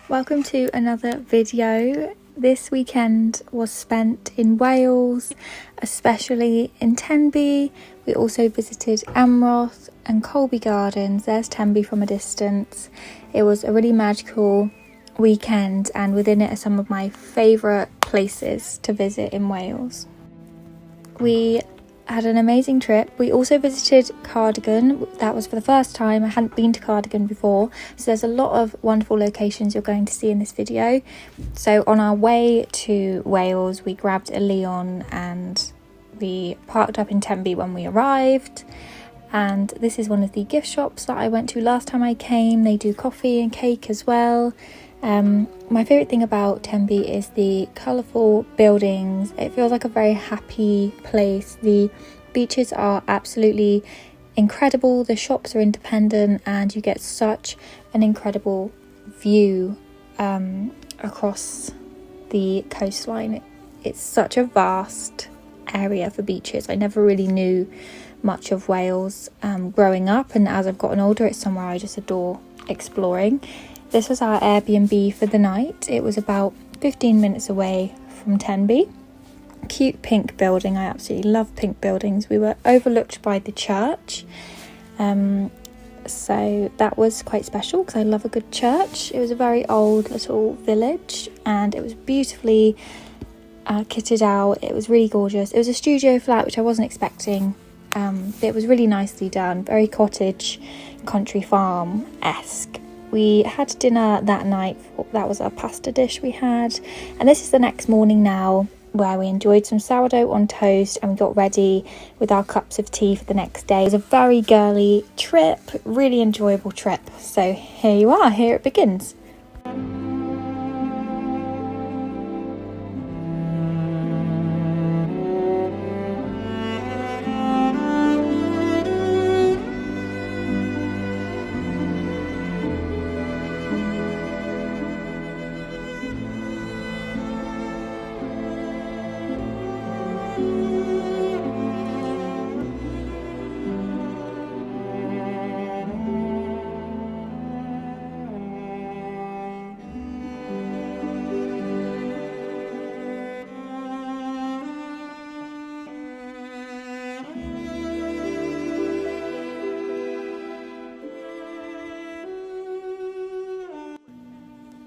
Welcome to another video. This weekend was spent in Wales, especially in Tenby. We also visited Amroth and Colby Gardens. There's Tenby from a distance. It was a really magical weekend, and within it are some of my favourite places to visit in Wales. We had an amazing trip. We also visited Cardigan. That was for the first time. I hadn't been to Cardigan before, so there's a lot of wonderful locations you're going to see in this video. So on our way to Wales, we grabbed a Leon and we parked up in Tenby when we arrived. And this is one of the gift shops that I went to last time I came. They do coffee and cake as well. My favourite thing about Tenby is the colourful buildings. It feels like a very happy place. The beaches are absolutely incredible. The shops are independent and you get such an incredible view across the coastline. It's such a vast area for beaches. I never really knew much of Wales growing up, and as I've gotten older, it's somewhere I just adore exploring. This was our Airbnb for the night. It was about 15 minutes away from Tenby. Cute pink building. I absolutely love pink buildings. We were overlooked by the church. So that was quite special because I love a good church. It was a very old little village and it was beautifully kitted out. It was really gorgeous. It was a studio flat, which I wasn't expecting. It was really nicely done. Very cottage, country farm-esque. We had dinner that night. That was our pasta dish we had. And this is the next morning now, where we enjoyed some sourdough on toast and we got ready with our cups of tea for the next day. It was a very girly trip, really enjoyable trip. So here you are, here it begins.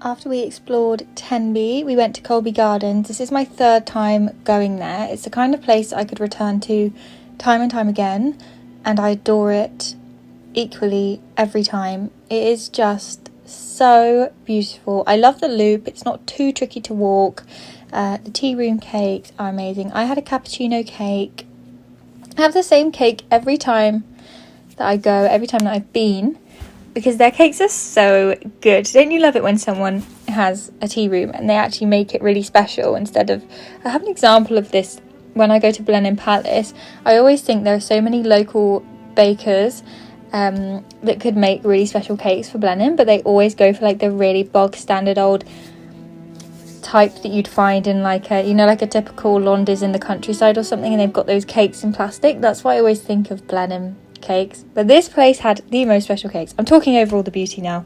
After we explored Tenby, we went to Colby Gardens. This is my third time going there. It's the kind of place I could return to time and time again, and I adore it equally every time. It is just so beautiful. I love the loop. It's not too tricky to walk. The tea room cakes are amazing. I had a cappuccino cake. I have the same cake every time that I go, every time that I've been, because their cakes are so good. Don't you love it when someone has a tea room and they actually make it really special instead of... I have an example of this when I go to Blenheim Palace. I always think there are so many local bakers that could make really special cakes for Blenheim, but they always go for like the really bog standard old type that you'd find in like a, like a typical Londis in the countryside or something, and they've got those cakes in plastic. That's why I always think of Blenheim cakes, but this place had the most special cakes. I'm talking over all the beauty now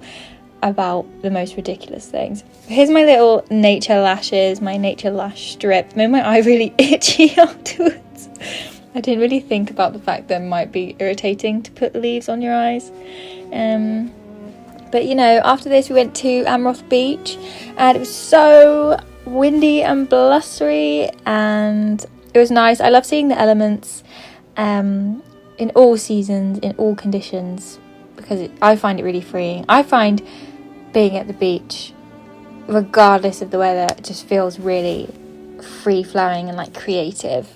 about the most ridiculous things. Here's my little nature lashes, my nature lash strip. Made my eye really itchy afterwards. I didn't really think about the fact that it might be irritating to put the leaves on your eyes. But after this we went to Amroth beach and it was so windy and blustery and it was nice. I love seeing the elements in all seasons, in all conditions, because I find it really freeing. I find being at the beach, regardless of the weather, it just feels really free-flowing and like creative.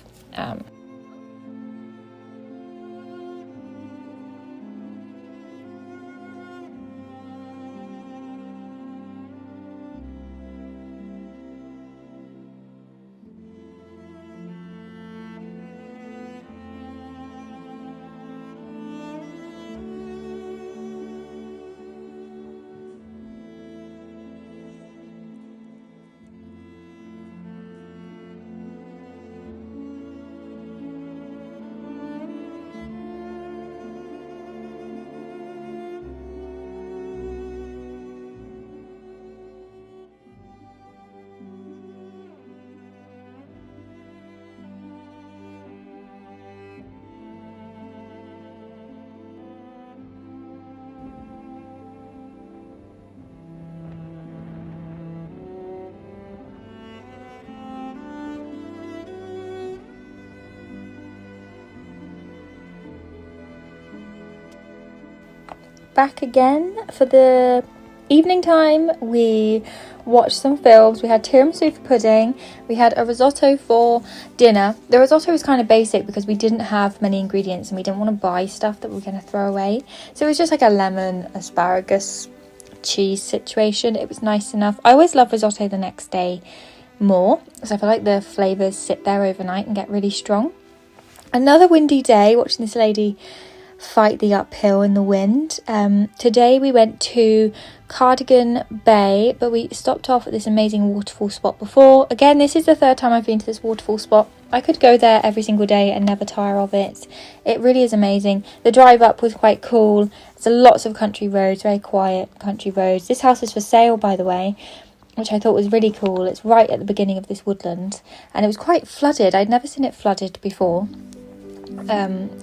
back again for the evening time. We watched some films. We had tiramisu for pudding. We had a risotto for dinner. The risotto was kind of basic because we didn't have many ingredients and we didn't want to buy stuff that we were going to throw away. So it was just like a lemon, asparagus, cheese situation. It was nice enough. I always love risotto the next day more because I feel like the flavours sit there overnight and get really strong. Another windy day, watching this lady fight the uphill in the wind. Today we went to Cardigan Bay, but we stopped off at this amazing waterfall spot before. Again, this is the third time I've been to this waterfall spot. I could go there every single day and never tire of it. It really is amazing. The drive up was quite cool. There's lots of country roads, very quiet country roads. This house is for sale, by the way, which I thought was really cool. It's right at the beginning of this woodland and it was quite flooded. I'd never seen it flooded before.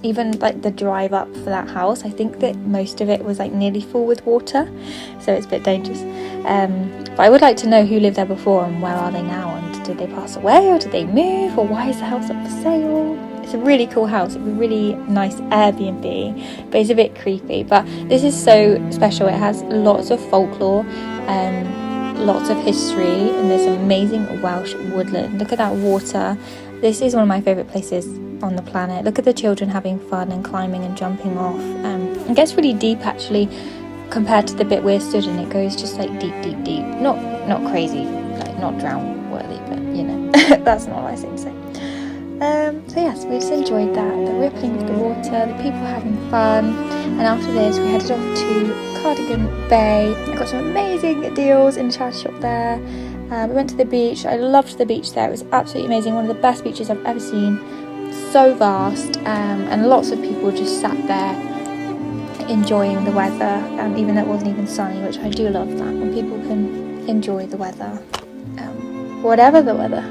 Even like the drive up for that house, I think that most of it was like nearly full with water, so it's a bit dangerous. But I would like to know who lived there before and where are they now, and did they pass away or did they move, or why is the house up for sale? It's a really cool house. It's a really nice Airbnb, but it's a bit creepy. But this is so special. It has lots of folklore, lots of history, and this amazing Welsh woodland. Look at that water. This is one of my favourite places on the planet. Look at the children having fun and climbing and jumping off. It gets really deep actually compared to the bit we're stood in. It goes just like deep. Not crazy, like not drown worthy, but you know, that's not what I seem to say. So yes, we just enjoyed that, the rippling of the water, the people having fun, and after this we headed off to Cardigan Bay. I got some amazing deals in the charity shop there. We went to the beach. I loved the beach there. It was absolutely amazing. One of the best beaches I've ever seen. So vast, and lots of people just sat there enjoying the weather, even though it wasn't even sunny, which I do love that, when people can enjoy the weather, whatever the weather.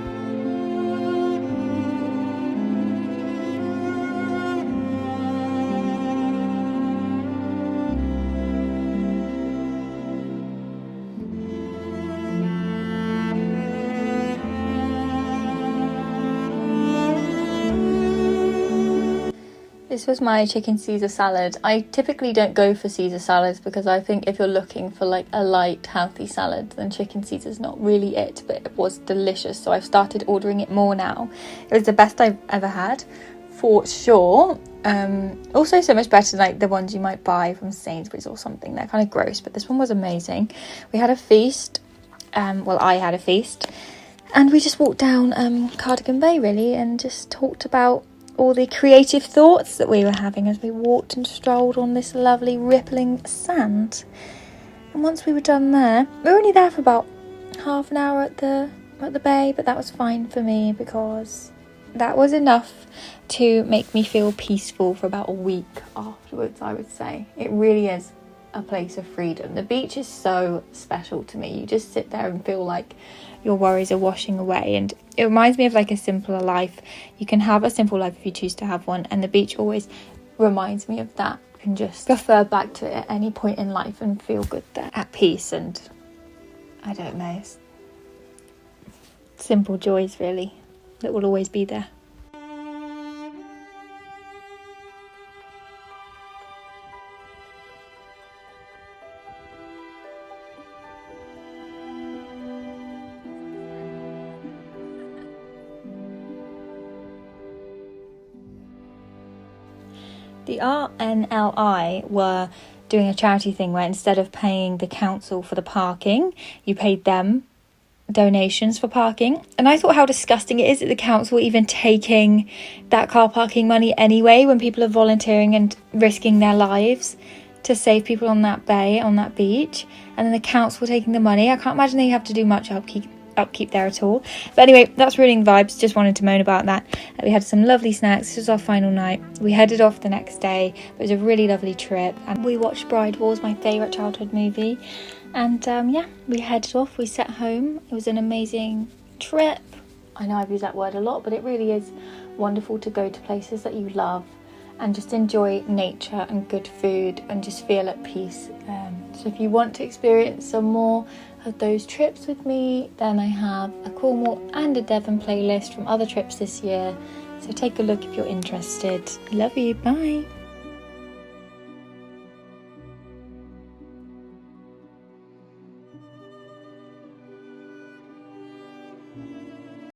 This was my chicken Caesar salad. I typically don't go for Caesar salads because I think if you're looking for like a light, healthy salad, then chicken Caesar's not really it, but it was delicious. So I've started ordering it more now. It was the best I've ever had, for sure. Also so much better than like the ones you might buy from Sainsbury's or something. They're kind of gross, but this one was amazing. We had a feast. Well, I had a feast. And we just walked down Cardigan Bay really and just talked about all the creative thoughts that we were having as we walked and strolled on this lovely rippling sand. And once we were done there, we were only there for about half an hour at the bay, but that was fine for me because that was enough to make me feel peaceful for about a week afterwards, I would say. It really is a place of freedom. The beach is so special to me. You just sit there and feel like your worries are washing away, and it reminds me of like a simpler life. You can have a simple life if you choose to have one, and the beach always reminds me of that. You can just refer back to it at any point in life and feel good there, at peace, and I don't know, simple joys really that will always be there. The RNLI were doing a charity thing where instead of paying the council for the parking, you paid them donations for parking. And I thought how disgusting it is that the council are even taking that car parking money anyway when people are volunteering and risking their lives to save people on that bay, on that beach. And then the council taking the money. I can't imagine they have to do much upkeep there at all. But anyway, that's ruining vibes. Just wanted to moan about that. We had some lovely snacks. This was our final night. We headed off the next day. It was a really lovely trip, and we watched Bride Wars, my favourite childhood movie. And yeah, we headed off. We set home. It was an amazing trip. I know I've used that word a lot, but it really is wonderful to go to places that you love and just enjoy nature and good food and just feel at peace. So if you want to experience some more of those trips with me, then I have a Cornwall and a Devon playlist from other trips this year. So take a look if you're interested. Love you. Bye.